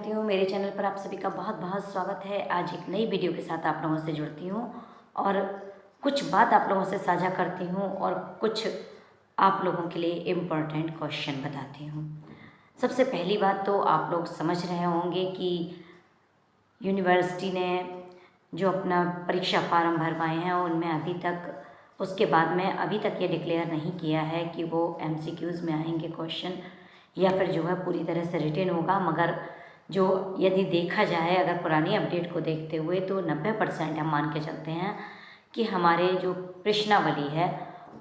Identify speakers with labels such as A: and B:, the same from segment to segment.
A: हूँ मेरे चैनल पर आप सभी का बहुत बहुत स्वागत है। आज एक नई वीडियो के साथ आप लोगों से जुड़ती हूँ और कुछ बात आप लोगों से साझा करती हूँ और कुछ आप लोगों के लिए इम्पोर्टेंट क्वेश्चन बताती हूँ। सबसे पहली बात तो आप लोग समझ रहे होंगे कि यूनिवर्सिटी ने जो अपना परीक्षा फार्म भरवाए हैं उनमें अभी तक उसके बाद में अभी तक ये डिक्लेयर नहीं किया है कि वो MCQs में आएंगे क्वेश्चन या फिर जो है पूरी तरह से रिटेन होगा। मगर जो यदि देखा जाए अगर पुरानी अपडेट को देखते हुए तो 90% हम मान के चलते हैं कि हमारे जो प्रश्नावली है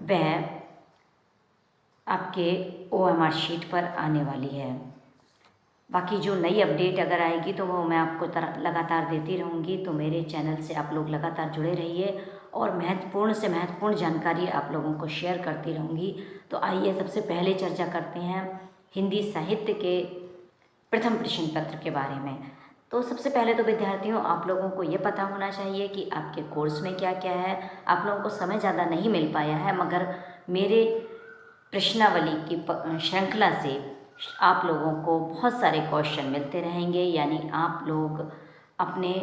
A: वह आपके OMR शीट पर आने वाली है। बाकी जो नई अपडेट अगर आएगी तो वो मैं आपको लगातार देती रहूँगी। तो मेरे चैनल से आप लोग लगातार जुड़े रहिए और महत्वपूर्ण से महत्वपूर्ण जानकारी आप लोगों को शेयर करती रहूँगी। तो आइए सबसे पहले चर्चा करते हैं हिंदी साहित्य के प्रथम प्रश्न पत्र के बारे में। तो सबसे पहले तो विद्यार्थियों आप लोगों को ये पता होना चाहिए कि आपके कोर्स में क्या क्या है। आप लोगों को समय ज़्यादा नहीं मिल पाया है मगर मेरे प्रश्नावली की श्रृंखला से आप लोगों को बहुत सारे क्वेश्चन मिलते रहेंगे। यानी आप लोग अपने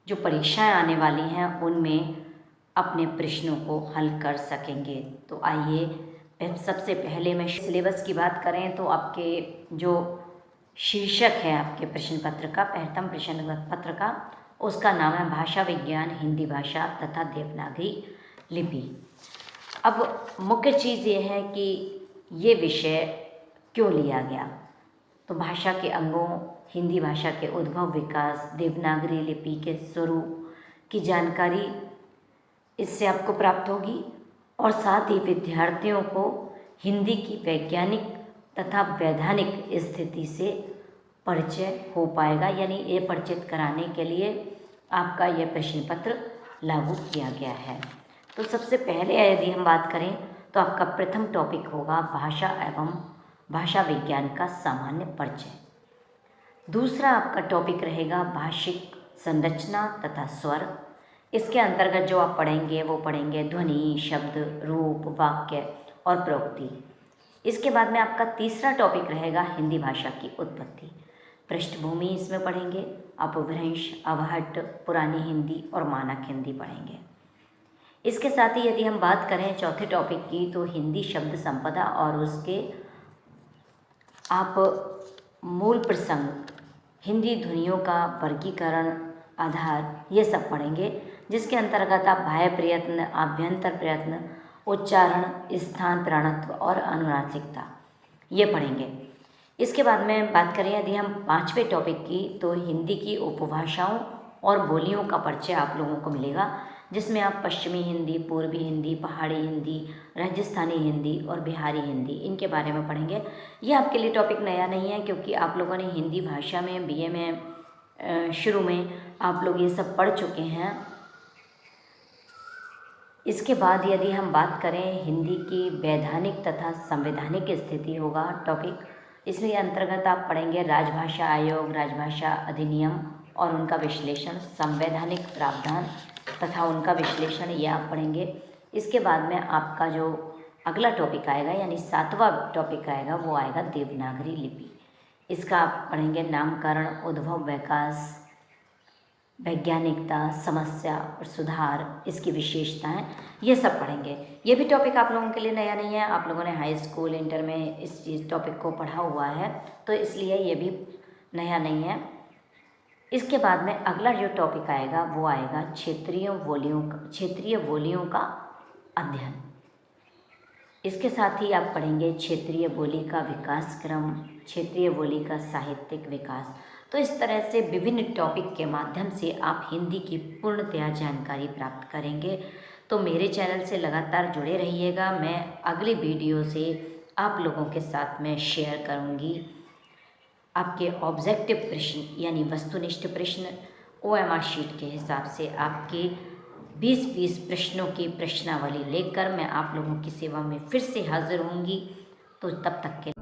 A: जो परीक्षाएं आने वाली हैं उनमें अपने प्रश्नों को हल कर सकेंगे। तो आइए सबसे पहले मैं सिलेबस की बात करें तो आपके जो शीर्षक है आपके प्रश्न पत्र का प्रथम प्रश्न पत्र का उसका नाम है भाषा विज्ञान हिंदी भाषा तथा देवनागरी लिपि। अब मुख्य चीज़ ये है कि ये विषय क्यों लिया गया। तो भाषा के अंगों हिंदी भाषा के उद्भव विकास देवनागरी लिपि के स्वरूप की जानकारी इससे आपको प्राप्त होगी और साथ ही विद्यार्थियों को हिंदी की वैज्ञानिक तथा वैधानिक स्थिति से परिचय हो पाएगा। यानी ये परिचित कराने के लिए आपका यह प्रश्न पत्र लागू किया गया है। तो सबसे पहले यदि हम बात करें तो आपका प्रथम टॉपिक होगा भाषा एवं भाषा विज्ञान का सामान्य परिचय। दूसरा आपका टॉपिक रहेगा भाषिक संरचना तथा स्वर। इसके अंतर्गत जो आप पढ़ेंगे वो पढ़ेंगे ध्वनि शब्द रूप वाक्य और प्रवृत्ति। इसके बाद में आपका तीसरा टॉपिक रहेगा हिंदी भाषा की उत्पत्ति पृष्ठभूमि। इसमें पढ़ेंगे अपभ्रंश अवहट्ट पुरानी हिंदी और मानक हिंदी पढ़ेंगे। इसके साथ ही यदि हम बात करें चौथे टॉपिक की तो हिंदी शब्द संपदा और उसके आप मूल प्रसंग हिंदी ध्वनियों का वर्गीकरण आधार ये सब पढ़ेंगे। जिसके अंतर्गत आप बाह्य प्रयत्न आभ्यंतर प्रयत्न उच्चारण स्थान प्रणत्व और अनुनासिकता ये पढ़ेंगे। इसके बाद में बात करें यदि हम पांचवें टॉपिक की तो हिंदी की उपभाषाओं और बोलियों का परिचय आप लोगों को मिलेगा। जिसमें आप पश्चिमी हिंदी पूर्वी हिंदी पहाड़ी हिंदी राजस्थानी हिंदी और बिहारी हिंदी इनके बारे में पढ़ेंगे। ये आपके लिए टॉपिक नया नहीं है क्योंकि आप लोगों ने हिंदी भाषा में BA में शुरू में आप लोग ये सब पढ़ चुके हैं। इसके बाद यदि हम बात करें हिंदी की वैधानिक तथा संवैधानिक स्थिति होगा टॉपिक। इसमें अंतर्गत आप पढ़ेंगे राजभाषा आयोग राजभाषा अधिनियम और उनका विश्लेषण संवैधानिक प्रावधान तथा उनका विश्लेषण ये आप पढ़ेंगे। इसके बाद में आपका जो अगला टॉपिक आएगा यानी सातवां टॉपिक आएगा वो आएगा देवनागरी लिपि। इसका आप पढ़ेंगे नामकरण उद्भव विकास वैज्ञानिकता समस्या और सुधार इसकी विशेषताएं ये सब पढ़ेंगे। ये भी टॉपिक आप लोगों के लिए नया नहीं है। आप लोगों ने हाई स्कूल इंटर में इस चीज़ टॉपिक को पढ़ा हुआ है तो इसलिए ये भी नया नहीं है। इसके बाद में अगला जो टॉपिक आएगा वो आएगा क्षेत्रीय बोलियों का अध्ययन। इसके साथ ही आप पढ़ेंगे क्षेत्रीय बोली का विकास क्रम क्षेत्रीय बोली का साहित्यिक विकास। तो इस तरह से विभिन्न टॉपिक के माध्यम से आप हिंदी की पूर्णतया जानकारी प्राप्त करेंगे। तो मेरे चैनल से लगातार जुड़े रहिएगा। मैं अगली वीडियो से आप लोगों के साथ में शेयर करूंगी आपके ऑब्जेक्टिव प्रश्न यानी वस्तुनिष्ठ प्रश्न OMR शीट के हिसाब से आपके 20-20 प्रश्नों की प्रश्नावली लेकर मैं आप लोगों की सेवा में फिर से हाजिर होंगी। तो तब तक के